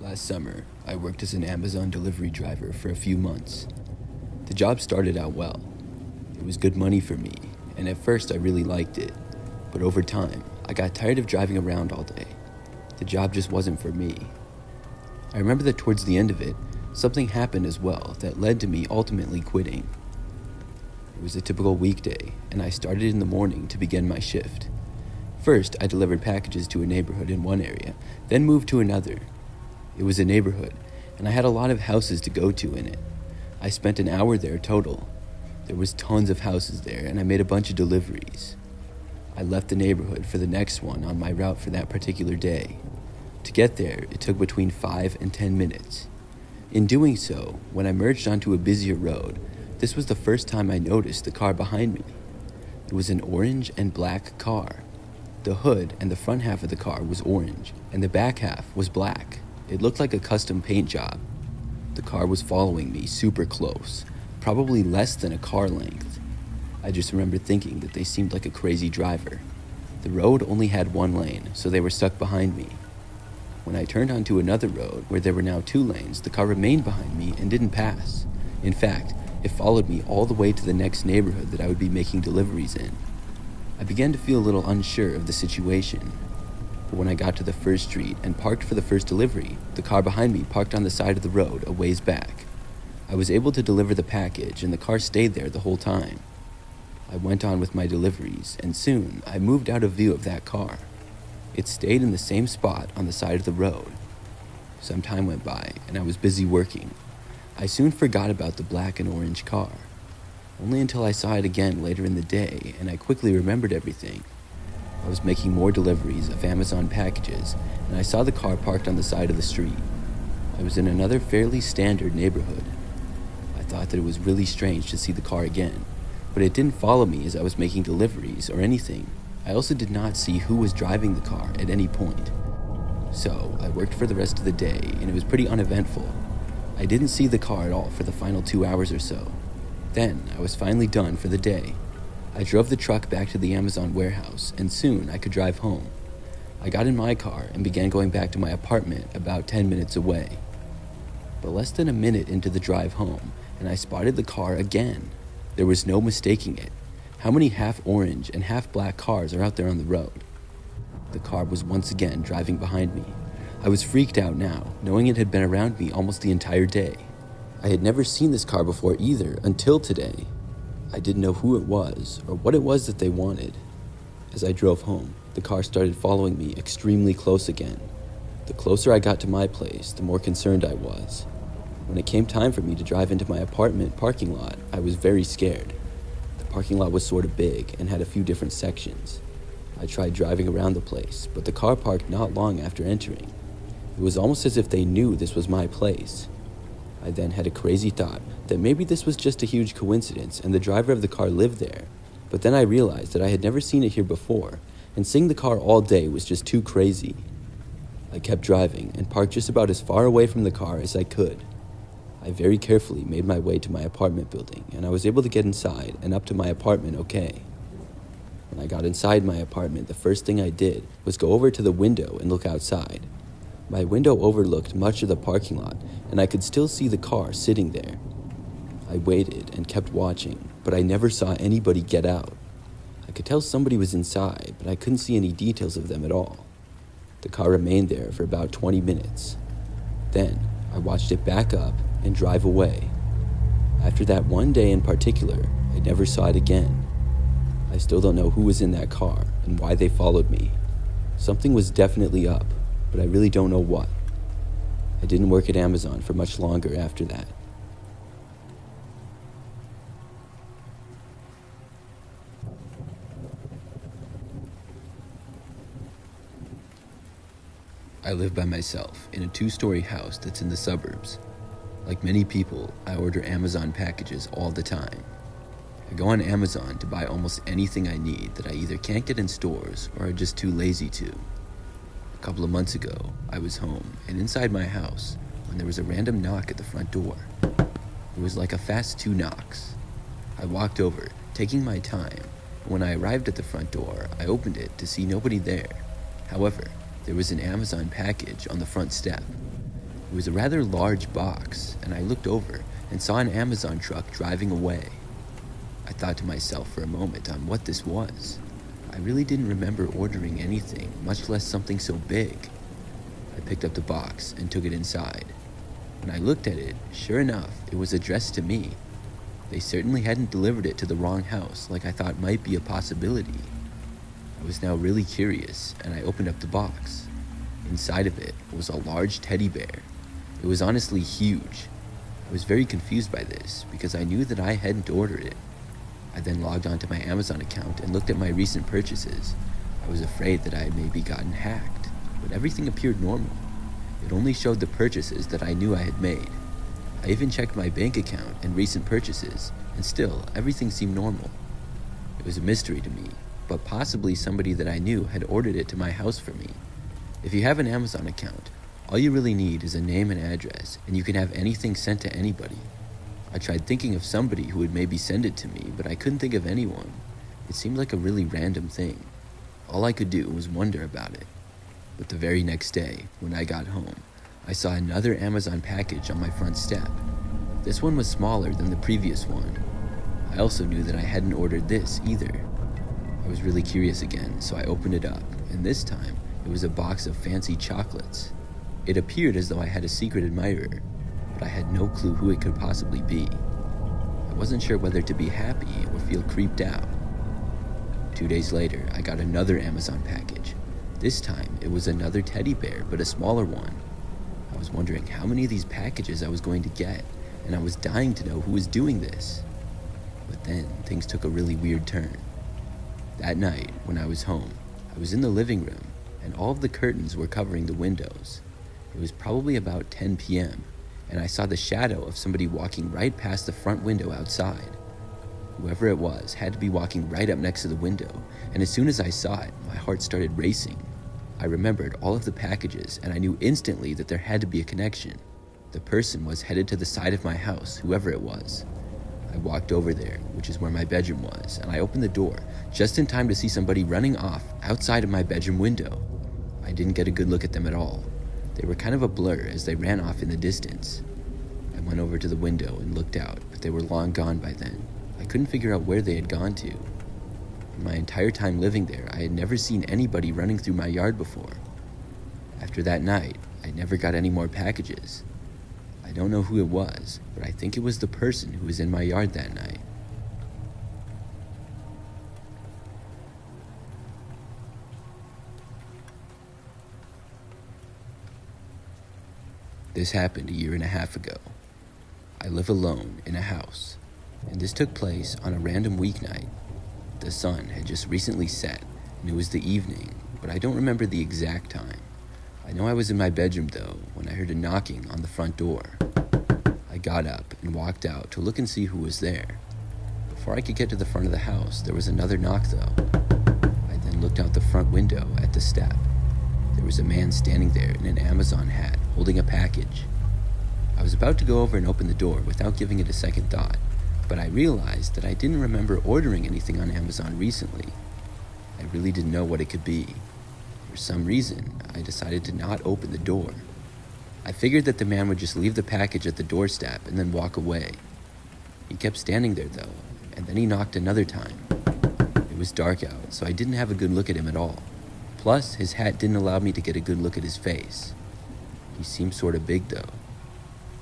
Last summer, I worked as an Amazon delivery driver for a few months. The job started out well. It was good money for me, and at first I really liked it. But over time, I got tired of driving around all day. The job just wasn't for me. I remember that towards the end of it, something happened as well that led to me ultimately quitting. It was a typical weekday, and I started in the morning to begin my shift. First, I delivered packages to a neighborhood in one area, then moved to another. It was a neighborhood, and I had a lot of houses to go to in it. I spent an hour there total. There was tons of houses there, and I made a bunch of deliveries. I left the neighborhood for the next one on my route for that particular day. To get there, it took between 5 and 10 minutes. In doing so, when I merged onto a busier road, this was the first time I noticed the car behind me. It was an orange and black car. The hood and the front half of the car was orange, and the back half was black. It looked like a custom paint job. The car was following me super close, probably less than a car length. I just remember thinking that they seemed like a crazy driver. The road only had one lane, so they were stuck behind me. When I turned onto another road, where there were now 2 lanes, the car remained behind me and didn't pass. In fact, it followed me all the way to the next neighborhood that I would be making deliveries in. I began to feel a little unsure of the situation. But when I got to the first street and parked for the first delivery, the car behind me parked on the side of the road a ways back. I was able to deliver the package, and the car stayed there the whole time. I went on with my deliveries, and soon I moved out of view of that car. It stayed in the same spot on the side of the road. Some time went by, and I was busy working. I soon forgot about the black and orange car. Only until I saw it again later in the day, and I quickly remembered everything. I was making more deliveries of Amazon packages, and I saw the car parked on the side of the street. I was in another fairly standard neighborhood. I thought that it was really strange to see the car again, but it didn't follow me as I was making deliveries or anything. I also did not see who was driving the car at any point. So I worked for the rest of the day, and it was pretty uneventful. I didn't see the car at all for the final 2 hours or so. Then I was finally done for the day. I drove the truck back to the Amazon warehouse, and soon I could drive home. I got in my car and began going back to my apartment about 10 minutes away. But less than a minute into the drive home, and I spotted the car again. There was no mistaking it. How many half-orange and half-black cars are out there on the road? The car was once again driving behind me. I was freaked out now, knowing it had been around me almost the entire day. I had never seen this car before either, until today. I didn't know who it was, or what it was that they wanted. As I drove home, the car started following me extremely close again. The closer I got to my place, the more concerned I was. When it came time for me to drive into my apartment parking lot, I was very scared. The parking lot was sort of big and had a few different sections. I tried driving around the place, but the car parked not long after entering. It was almost as if they knew this was my place. I then had a crazy thought that maybe this was just a huge coincidence and the driver of the car lived there. But then I realized that I had never seen it here before, and seeing the car all day was just too crazy. I kept driving and parked just about as far away from the car as I could. I very carefully made my way to my apartment building, and I was able to get inside and up to my apartment okay. When I got inside my apartment, the first thing I did was go over to the window and look outside. My window overlooked much of the parking lot, and I could still see the car sitting there. I waited and kept watching, but I never saw anybody get out. I could tell somebody was inside, but I couldn't see any details of them at all. The car remained there for about 20 minutes. Then, I watched it back up and drive away. After that one day in particular, I never saw it again. I still don't know who was in that car and why they followed me. Something was definitely up, but I really don't know what. I didn't work at Amazon for much longer after that. I live by myself in a 2-story house that's in the suburbs. Like many people, I order Amazon packages all the time. I go on Amazon to buy almost anything I need that I either can't get in stores or are just too lazy to. A couple of months ago, I was home and inside my house when there was a random knock at the front door. It was like a fast 2 knocks. I walked over, taking my time. When I arrived at the front door, I opened it to see nobody there. However, there was an Amazon package on the front step. It was a rather large box, and I looked over and saw an Amazon truck driving away. I thought to myself for a moment on what this was. I really didn't remember ordering anything, much less something so big. I picked up the box and took it inside. When I looked at it, sure enough, it was addressed to me. They certainly hadn't delivered it to the wrong house like I thought might be a possibility. I was now really curious, and I opened up the box. Inside of it was a large teddy bear. It was honestly huge. I was very confused by this because I knew that I hadn't ordered it. I then logged onto my Amazon account and looked at my recent purchases. I was afraid that I had maybe gotten hacked, but everything appeared normal. It only showed the purchases that I knew I had made. I even checked my bank account and recent purchases, and still, everything seemed normal. It was a mystery to me, but possibly somebody that I knew had ordered it to my house for me. If you have an Amazon account, all you really need is a name and address, and you can have anything sent to anybody. I tried thinking of somebody who would maybe send it to me, but I couldn't think of anyone. It seemed like a really random thing. All I could do was wonder about it. But the very next day, when I got home, I saw another Amazon package on my front step. This one was smaller than the previous one. I also knew that I hadn't ordered this either. I was really curious again, so I opened it up, and this time, it was a box of fancy chocolates. It appeared as though I had a secret admirer, but I had no clue who it could possibly be. I wasn't sure whether to be happy or feel creeped out. 2 days later, I got another Amazon package. This time, it was another teddy bear, but a smaller one. I was wondering how many of these packages I was going to get, and I was dying to know who was doing this. But then, things took a really weird turn. That night, when I was home, I was in the living room, and all of the curtains were covering the windows. It was probably about 10 p.m., and I saw the shadow of somebody walking right past the front window outside. Whoever it was had to be walking right up next to the window, and as soon as I saw it, my heart started racing. I remembered all of the packages, and I knew instantly that there had to be a connection. The person was headed to the side of my house, whoever it was. I walked over there, which is where my bedroom was, and I opened the door just in time to see somebody running off outside of my bedroom window. I didn't get a good look at them at all. They were kind of a blur as they ran off in the distance. I went over to the window and looked out, but they were long gone by then. I couldn't figure out where they had gone to. In my entire time living there, I had never seen anybody running through my yard before. After that night, I never got any more packages. I don't know who it was, but I think it was the person who was in my yard that night. This happened a year and a half ago. I live alone in a house, and this took place on a random weeknight. The sun had just recently set, and it was the evening, but I don't remember the exact time. I know I was in my bedroom, though, when I heard a knocking on the front door. I got up and walked out to look and see who was there. Before I could get to the front of the house, there was another knock, though. I then looked out the front window at the step. There was a man standing there in an Amazon hat, holding a package. I was about to go over and open the door without giving it a second thought, but I realized that I didn't remember ordering anything on Amazon recently. I really didn't know what it could be. For some reason, I decided to not open the door. I figured that the man would just leave the package at the doorstep and then walk away. He kept standing there, though, and then he knocked another time. It was dark out, so I didn't have a good look at him at all. Plus, his hat didn't allow me to get a good look at his face. He seemed sort of big, though.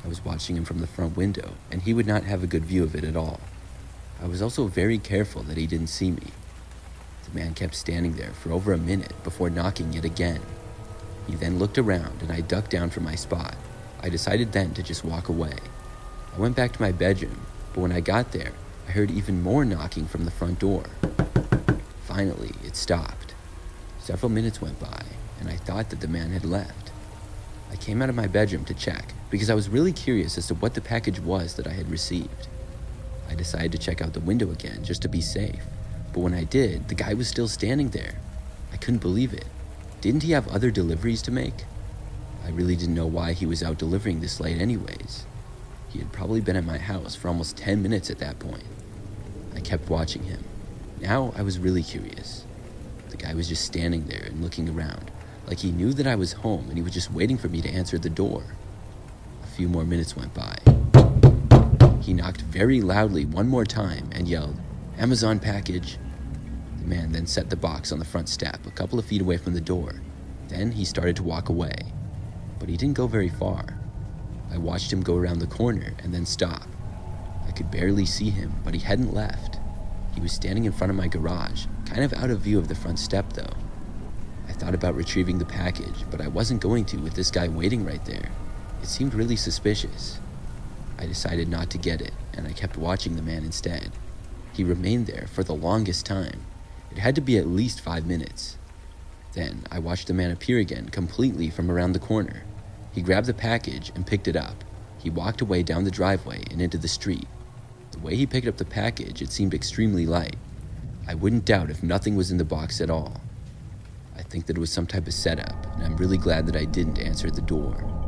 I was watching him from the front window, and he would not have a good view of it at all. I was also very careful that he didn't see me. The man kept standing there for over a minute before knocking yet again. He then looked around, and I ducked down from my spot. I decided then to just walk away. I went back to my bedroom, but when I got there, I heard even more knocking from the front door. Finally, it stopped. Several minutes went by, and I thought that the man had left. I came out of my bedroom to check, because I was really curious as to what the package was that I had received. I decided to check out the window again just to be safe, but when I did, the guy was still standing there. I couldn't believe it. Didn't he have other deliveries to make? I really didn't know why he was out delivering this late anyways. He had probably been at my house for almost 10 minutes at that point. I kept watching him. Now I was really curious. The guy was just standing there and looking around, like he knew that I was home and he was just waiting for me to answer the door. few more minutes went by. He knocked very loudly one more time and yelled, "Amazon package." The man then set the box on the front step a couple of feet away from the door. Then he started to walk away, but he didn't go very far. I watched him go around the corner and then stop. I could barely see him, but he hadn't left. He was standing in front of my garage, kind of out of view of the front step though. I thought about retrieving the package, but I wasn't going to with this guy waiting right there. It seemed really suspicious. I decided not to get it, and I kept watching the man instead. He remained there for the longest time. It had to be at least 5 minutes. Then I watched the man appear again completely from around the corner. He grabbed the package and picked it up. He walked away down the driveway and into the street. The way he picked up the package, it seemed extremely light. I wouldn't doubt if nothing was in the box at all. I think that it was some type of setup, and I'm really glad that I didn't answer the door.